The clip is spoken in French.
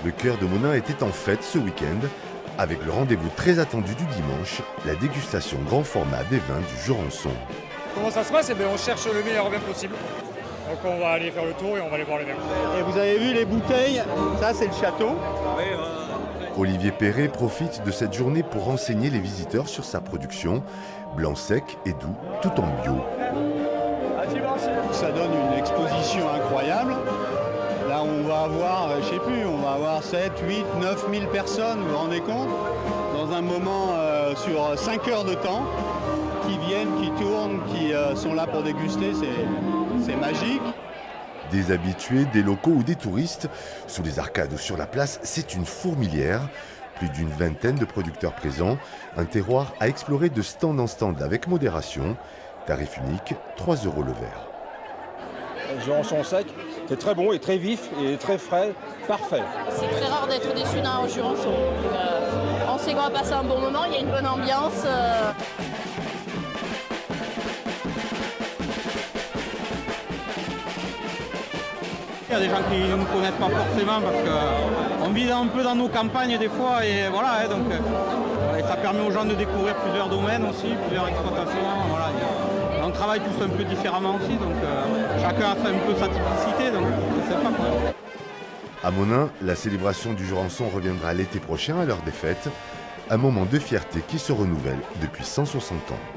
Le cœur de Monin était en fête ce week-end, avec le rendez-vous très attendu du dimanche, la dégustation grand format des vins du Jurançon. Comment ça se passe? On cherche le meilleur vin possible. Donc on va aller faire le tour et on va aller voir les vins. Et vous avez vu les bouteilles, ça c'est le château. Olivier Perret profite de cette journée pour renseigner les visiteurs sur sa production, blanc sec et doux, tout en bio. Ça donne une exposition incroyable. Là on va avoir, je sais plus, on va avoir 7, 8, 9 000 personnes, vous vous rendez compte? Dans un moment sur 5 heures de temps, qui viennent, qui tournent, qui sont là pour déguster, c'est magique. Des habitués, des locaux ou des touristes, sous les arcades ou sur la place, c'est une fourmilière. Plus d'une vingtaine de producteurs présents, un terroir à explorer de stand en stand avec modération. Tarif unique, 3 € le verre. Le Jurançon sec, c'est très bon et très vif et très frais, parfait. C'est très rare d'être déçu d'un Jurançon. On sait qu'on va passer un bon moment, il y a une bonne ambiance. Il y a des gens qui ne nous connaissent pas forcément parce qu'on vit un peu dans nos campagnes des fois et voilà, donc et ça permet aux gens de découvrir plusieurs domaines aussi, plusieurs exploitations. Voilà. On travaille tous un peu différemment aussi, donc chacun a fait un peu sa typicité, donc c'est sympa. À Monin, la célébration du Jurançon reviendra l'été prochain à l'heure des fêtes, un moment de fierté qui se renouvelle depuis 160 ans.